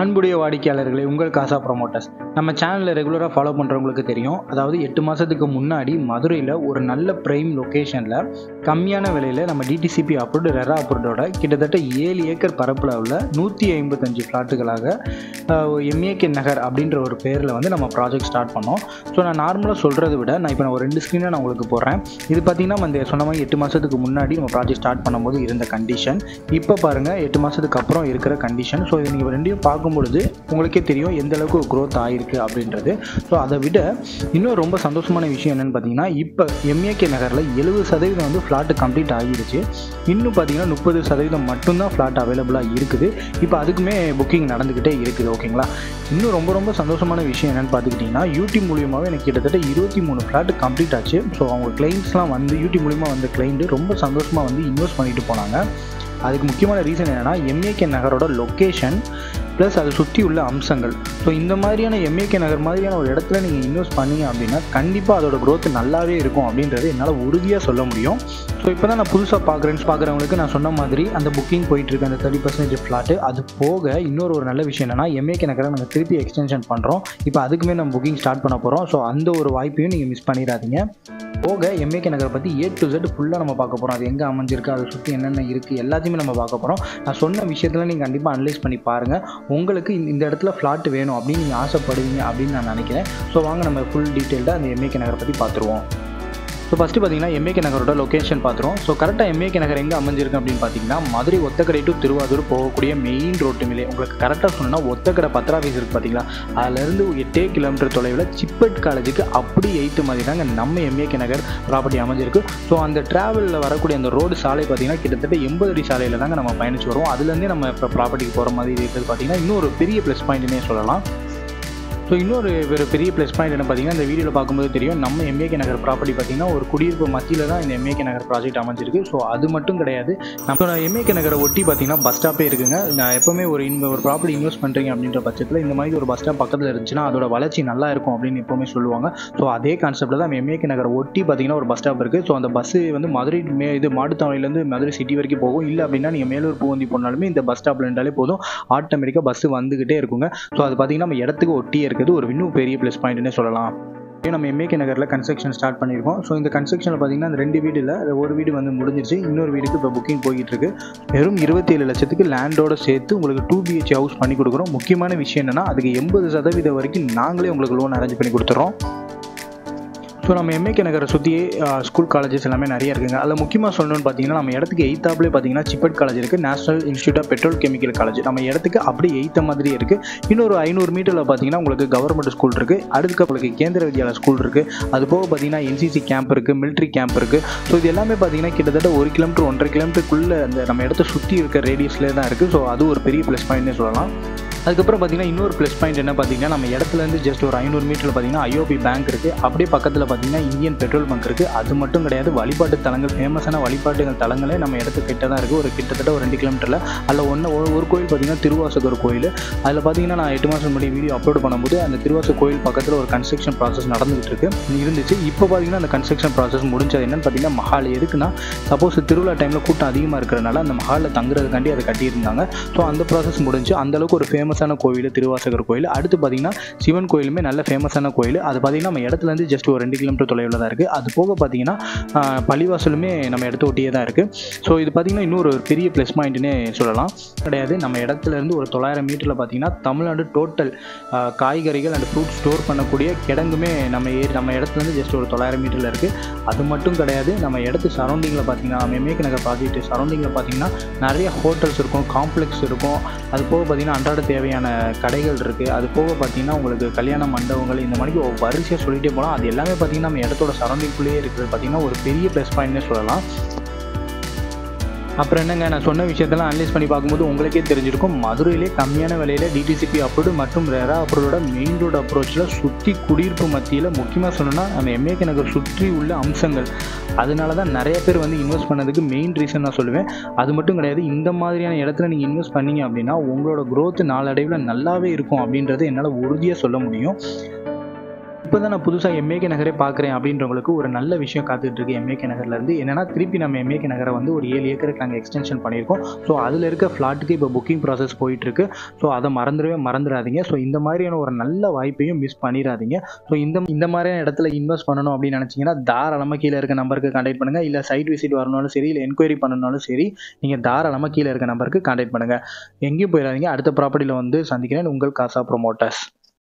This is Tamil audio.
அன்புடைய வாடிக்கையாளர்களே, உங்கள் காசா ப்ரொமோட்டர்ஸ் நம்ம சேனலில் ரெகுலராக ஃபாலோ பண்ணுறவங்களுக்கு தெரியும். அதாவது 8 மாதத்துக்கு முன்னாடி மதுரையில் ஒரு நல்ல ப்ரைம் லொக்கேஷனில் கம்மியான விலையில் நம்ம டிடிசிபி அப்ரூவ்டு ரெரா அப்ரூவ்டோட கிட்டத்தட்ட 7 ஏக்கர் பரப்பில் உள்ள 155 ஃப்ளாட்டுகளாக எம்ஏகே நகர் அப்படின்ற ஒரு பேரில் வந்து நம்ம ப்ராஜெக்ட் ஸ்டார்ட் பண்ணோம். ஸோ நான் நார்மலாக சொல்கிறத விட நான் இப்போ ஒரு 2 ஸ்க்ரீனை நான் உங்களுக்கு போடுறேன். இது பார்த்திங்கன்னா நம்ம சொன்ன மாதிரி 8 மாதத்துக்கு முன்னாடி நம்ம ப்ராஜெக்ட் ஸ்டார்ட் பண்ணும்போது இருந்த கண்டிஷன், இப்போ பாருங்கள் 8 மாதத்துக்கு அப்புறம் இருக்கிற கண்டிஷன். ஸோ இது நீங்கள் ரெண்டையும் பார்க்கும்பொழுது உங்களுக்கே தெரியும் எந்த அளவுக்கு க்ரோத் ஆகிருக்கு அப்படின்றது. ஸோ அதை விட இன்னும் ரொம்ப சந்தோஷமான விஷயம் என்னென்னு பார்த்தீங்கன்னா, இப்போ எம்ஏகே நகரில் 70% வந்து ஃப்ளாட்டு கம்ப்ளீட் ஆகிடுச்சு. இன்னும் பார்த்தீங்கன்னா 30% மட்டும்தான் ஃப்ளாட் அவைலபிளாக இருக்குது. இப்போ அதுக்குமே புக்கிங் நடந்துக்கிட்டே இருக்குது. ஓகேங்களா. இன்னும் ரொம்ப சந்தோஷமான விஷயம் என்னென்னு பார்த்துக்கிட்டிங்கன்னா, யூடியூப் மூலியமாகவே எனக்கு கிட்டத்தட்ட 23 ஃப்ளாட்டு கம்ப்ளீட் ஆச்சு. ஸோ அவங்க கிளைண்ட்ஸ்லாம் வந்து யூடியூப் மூலியமாக வந்த கிளைண்ட்டு ரொம்ப சந்தோஷமாக வந்து இன்வெஸ்ட் பண்ணிட்டு போனாங்க. அதுக்கு முக்கியமான ரீசன் என்னென்னா, எம்ஏகே நகரோட லொக்கேஷன் ப்ளஸ் அதை சுற்றி உள்ள அம்சங்கள். ஸோ இந்த மாதிரியான எம்ஏகே நகர் மாதிரியான ஒரு இடத்துல நீங்கள் இன்வெஸ்ட் பண்ணீங்க அப்படின்னா கண்டிப்பாக அதோட க்ரோத் நல்லாவே இருக்கும் அப்படின்றது என்னால் உறுதியாக சொல்ல முடியும். ஸோ இப்போ தான் நான் புதுசாக பார்க்குறவங்களுக்கு நான் சொன்ன மாதிரி அந்த புக்கிங் போயிட்டுருக்கு, அந்த 30% ஃப்ளாட்டு. அது போக இன்னொரு நல்ல விஷயம் என்னென்னா, எம்ஏகே நகரை நாங்கள் திருப்பி எக்ஸ்டென்ஷன் பண்ணுறோம். இப்போ அதுக்குமே நம்ம புக்கிங் ஸ்டார்ட் பண்ண போகிறோம். ஸோ அந்த ஒரு வாய்ப்பையும் நீங்கள் மிஸ் பண்ணிடாதீங்க. போக எம்ஏகே நகரை பற்றி A to Z ஃபுல்லாக நம்ம பார்க்க போகிறோம். அது எங்கே அமைஞ்சிருக்கு, அதை சுற்றி என்னென்ன இருக்குது, எல்லாத்தையுமே நம்ம பார்க்க போகிறோம். நான் சொன்ன விஷயத்தில் நீங்கள் கண்டிப்பாக அனலைஸ் பண்ணி பாருங்கள். உங்களுக்கு இந்த இடத்துல ஃப்ளாட் வேணும் அப்படின்னு நீங்கள் ஆசைப்படுவீங்க அப்படின்னு நான் நினைக்கிறேன். ஸோ வாங்க நம்ம ஃபுல் டீட்டெயில்டாக அந்த எம்ஏகே நகரை பற்றி பார்த்துருவோம். ஸோ ஃபஸ்ட்டு பார்த்தீங்கன்னா எம்ஏகே நகரோட லொக்கேஷன் பார்த்துருவோம். ஸோ கரெக்டாக எம்ஏகே நகர் எங்கே அமைஞ்சிருக்கு அப்படின்னு பார்த்தீங்கன்னா, மதுரை ஒத்தக்கடை டு திருவாரூர் போகக்கூடிய மெயின் ரோட்டு மேலே. உங்களுக்கு கரெக்டாக சொன்னால் ஒத்தக்கடை பத்திர ஆஃபீஸ் இருக்குது பார்த்தீங்களா, அதிலேருந்து 8 கிலோமீட்டர் தொலைவில் சிப்பட் காலேஜுக்கு அப்படி 8 மாதிரி தாங்க நம்ம எம்ஏகே நகர் ப்ராப்பர்ட்டி அமைஞ்சிருக்கு. ஸோ அந்த ட்ராவலில் வரக்கூடிய அந்த ரோடு சாலை பார்த்தீங்கன்னா கிட்டத்தட்ட 80 அடி சாலையில் தாங்க நம்ம பயணிச்சு வருவோம். அதுலேருந்தே நம்ம இப்போ ப்ராப்பர்ட்டிக்கு போகிற மாதிரி இருக்கிறது பார்த்தீங்கன்னா இன்னொரு பெரிய ப்ளஸ் பாயிண்ட்னே சொல்லலாம். ஸோ இன்னொரு பெரிய ப்ளஸ் பாயிண்ட் என்ன பார்த்தீங்கன்னா, இந்த வீடியோவில் பார்க்கும்போது தெரியும், நம்ம எம்ஏகே நகர் ப்ராப்பர்ட்டி பார்த்தீங்கன்னா ஒரு குடியிருப்பு மத்தியில் தான் இந்த எம்ஏகே நகர் ப்ராஜெக்ட் அமைஞ்சிருக்கு. ஸோ அது மட்டும் கிடையாது, நம்ம எம்ஏகே நகரை ஒட்டி பார்த்தீங்கன்னா பஸ் ஸ்டாப்பே இருக்குங்க. நான் எப்போவுமே ஒரு ப்ராப்பர்ட்டி இன்வெஸ்ட் பண்ணுறீங்க அப்படின்ற பட்சத்தில் இந்த மாதிரி ஒரு பஸ் ஸ்டாப் பக்கத்தில் இருந்துச்சுன்னா அதோட வளர்ச்சி நல்லா இருக்கும் அப்படின்னு எப்போவுமே சொல்லுவாங்க. ஸோ அதே கான்செப்ட்டில் தான் எம்ஏகே நகரை ஒட்டி பார்த்தீங்கன்னா ஒரு பஸ் ஸ்டாப் இருக்குது. ஸோ அந்த பஸ்ஸு வந்து மதுரை மாட்டுத்தாவணிலேருந்து மதுரை சிட்டி வரைக்கும் போகும். இல்லை அப்படின்னா நீங்கள் மேலூர் பூவந்தி போனாலுமே இந்த பஸ் ஸ்டாப்பில் இருந்தாலே போதும், ஆட்டோமேட்டிக்காக பஸ்ஸு வந்துக்கிட்டே இருக்குங்க. ஸோ அது பார்த்தீங்கன்னா நம்ம இடத்துக்கு ஒட்டியே இருக்குது. ஒரு இன்னும் பெரிய ப்ளஸ் பாயிண்ட்னே சொல்லலாம். நம்ம எம்ஏகே நகரில் கன்ஸ்ட்ரக்ஷன் ஸ்டார்ட் பண்ணியிருக்கோம். ஸோ இந்த கன்ஸ்ட்ரக்ஷனில் பார்த்தீங்கன்னா அந்த 2 வீடு இல்லை, ஒரு வீடு வந்து முடிஞ்சிருச்சு, இன்னொரு வீடுக்கு இப்போ புக்கிங் போய்கிட்டு இருக்கு. வெறும் 27 லட்சத்துக்கு லேண்டோடு சேர்த்து உங்களுக்கு 2 BHK ஹவுஸ் பண்ணி கொடுக்குறோம். முக்கியமான விஷயம் என்னென்னா, அதுக்கு 80% வரைக்கும் நாங்களே உங்களுக்கு லோன் அரேஞ்ச் பண்ணி கொடுத்துறோம். ஸோ நம்ம எம்ஏகே நகரை சுற்றி ஸ்கூல் காலேஜஸ் எல்லாமே நிறைய இருக்குங்க. அதில் முக்கியமாக சொல்லணும்னு பார்த்தீங்கன்னா, நம்ம இடத்துக்கு எய்த்தாப்லேயே பார்த்தீங்கன்னா சிப்பட் காலேஜ் இருக்குது, national institute of petrol chemical college நம்ம இடத்துக்கு அப்படி எய்த்த மாதிரியே இருக்குது. இன்னொரு 500 மீட்டரில் பார்த்தீங்கன்னா உங்களுக்கு கவர்மெண்ட் ஸ்கூல் இருக்குது, அடுத்து உங்களுக்கு கேந்திர வித்யாலயா ஸ்கூல் இருக்குது, அது போக பார்த்தீங்கன்னா NCC கேம்ப் இருக்குது, மிலிட்ரி கேம்ப் இருக்குது. ஸோ இது எல்லாமே பார்த்தீங்கன்னா கிட்டத்தட்ட 1 கிலோமீட்டர் 1.5 கிலோமீட்டருக்குள்ளே அந்த நம்ம இடத்த சுற்றி இருக்க ரேடியஸ்லேயே தான் இருக்குது. ஸோ அது ஒரு பெரிய ப்ளஸ் பாயிண்ட்னே சொல்லலாம். அதுக்கப்புறம் பார்த்தீங்கன்னா இன்னொரு ப்ளஸ் பாயிண்ட் என்ன பார்த்தீங்கன்னா, நம்ம இடத்துலேருந்து ஜஸ்ட் ஒரு 500 மீட்டரில் பார்த்தீங்கன்னா IOB பேங்க் இருக்குது, அப்படியே பக்கத்தில் பார்த்தீங்கன்னா இந்தியன் பெட்ரோல் பங்க் இருக்குது. அது மட்டும் கிடையாது, வழிபாட்டு தலங்கள், ஃபேமஸான வழிபாட்டு தலங்களே நம்ம இடத்துக்கு கிட்ட தான் இருக்குது. கிட்டத்தட்ட ஒரு 2 கிலோமீட்டரில். அதில் ஒரு கோயில் பார்த்தீங்கன்னா திருவாசகர் கோயில். அதில் பார்த்தீங்கன்னா நான் 8 மாதம் முன்னாடி வீடியோ அப்லோட் பண்ணும்போது அந்த திருவாசகர் கோயில் பக்கத்தில் ஒரு கன்ஸ்ட்ரக்ஷன் ப்ராசஸ் நடந்துகிட்டு இருந்துச்சு. இப்போ பார்த்தீங்கன்னா அந்த கன்ஸ்ட்ரக்ஷன் ப்ராசஸ் முடிஞ்சது. என்னென்னு பார்த்தீங்கன்னா, மஹால் எதுக்குன்னா, சப்போஸ் திருவிழா டைமில் கூட்டம் அதிகமாக இருக்கிறனால அந்த மஹாலில் தங்குறதுக்காண்டி அதை கட்டியிருந்தாங்க. ஸோ அந்த ப்ராசஸ் முடிஞ்சு. அந்தளவுக்கு ஒரு ஃபேமஸான கோயில் திருவாசகர் கோயில். அடுத்து பார்த்தீங்கன்னா சிவன் கோயிலுமே நல்ல ஃபேமஸான கோயில். அது பார்த்தீங்கன்னா நம்ம இடத்துலேருந்து ஜஸ்ட் ஒரு 2 கிலோமீட்டர் தொலைவில் தான் இருக்குது. அது போக பார்த்தீங்கன்னா பள்ளிவாசலுமே நம்ம இடத்த ஒட்டியே தான் இருக்குது. ஸோ இது பார்த்தீங்கன்னா இன்னொரு பெரிய ப்ளஸ் பாயிண்ட்னே சொல்லலாம். கிடையாது, நம்ம இடத்துலேருந்து ஒரு 900 மீட்டரில் பார்த்தீங்கன்னா தமிழ்நாடு டோட்டல் காய்கறிகள் அண்ட் ஃப்ரூட் ஸ்டோர் பண்ணக்கூடிய கிடங்குமே நம்ம இடத்துலேருந்து ஜஸ்ட் ஒரு 900 மீட்டரில் இருக்குது. அது மட்டும் கிடையாது, நம்ம இடத்து சரௌண்டிங்கில் பார்த்தீங்கன்னா நம்ம எம்ஏகே நகர் ப்ராஜெக்ட் சரௌண்டிங்கில் பார்த்தீங்கன்னா நிறைய ஹோட்டல்ஸ் இருக்கும், காம்ப்ளெக்ஸ் இருக்கும். அது போக பார்த்தீங்கன்னா அன்றாட தேவையான கடைகள் இருக்குது. அது போக பார்த்தீங்கன்னா உங்களுக்கு கல்யாண மண்டபங்கள், இந்த மாதிரி வரிசையாக சொல்லிகிட்டே போகலாம். அது எல்லாமே பார்த்தீங்கன்னா நம்ம இடத்தோட சரௌண்டிங்குள்ளேயே இருக்கிறது பார்த்தீங்கன்னா ஒரு பெரிய ப்ளஸ் பாயிண்ட்னே சொல்லலாம். அப்புறம் என்னங்க, நான் சொன்ன விஷயத்தெல்லாம் அனலைஸ் பண்ணி பார்க்கும்போது உங்களுக்கே தெரிஞ்சிருக்கும், மதுரையிலே கம்மியான விலையில் டிடிசிபி அப்ரூவ்டு மற்றும் ரெரா அப்ரூவோட மெயின் ரோடு அப்ரோச்சில் சுற்றி குடியிருப்பு மத்தியில் முக்கியமாக சொல்லணும்னா நம்ம எம்ஏகே நகர் சுற்றி உள்ள அம்சங்கள். அதனால தான் நிறைய பேர் வந்து இன்வெஸ்ட் பண்ணதுக்கு மெயின் ரீசன் நான் சொல்லுவேன். அது மட்டும் கிடையாது, இந்த மாதிரியான இடத்துல நீங்கள் இன்வெஸ்ட் பண்ணீங்க அப்படின்னா உங்களோட க்ரோத் நாளடைவில் நல்லாவே இருக்கும் அப்படின்றது என்னால் உறுதியாக சொல்ல முடியும். இப்போ தான் நான் புதுசாக எம்ஏகே நகரே பார்க்குறேன் அப்படின்றவங்களுக்கு ஒரு நல்ல விஷயம் காத்துட்டு இருக்கு எம்ஏகே நகர்லேருந்து. என்னன்னா திருப்பி நம்ம எம்ஏகே நகரை வந்து ஒரு 7 ஏக்கருக்கு நாங்கள் எக்ஸ்டென்ஷன் பண்ணியிருக்கோம். ஸோ அதில் இருக்க ஃப்ளாட்டுக்கு இப்போ புக்கிங் ப்ராசஸ் போயிட்டுருக்கு. ஸோ அதை மறந்துடாதீங்க. ஸோ இந்த மாதிரியான ஒரு நல்ல வாய்ப்பையும் மிஸ் பண்ணிடாதீங்க. ஸோ இந்த மாதிரியான இடத்துல இன்வெஸ்ட் பண்ணணும் அப்படின்னு நினச்சிங்கன்னா தாராளமாக கீழே இருக்க நம்பருக்கு கான்டாக்ட் பண்ணுங்கள். இல்லை சைட் விசிட் வரணும்னாலும் சரி, இல்லை என்கொயரி பண்ணணும்னாலும் சரி, நீங்கள் தாராளமாக கீழே இருக்க நம்பருக்கு கான்டாக்ட் பண்ணுங்கள். எங்கேயும் போயிடாதீங்க. அடுத்த ப்ராப்பர்ட்டியில் வந்து சந்திக்கிறேன். உங்கள் காசா ப்ரொமோட்டர்ஸ்.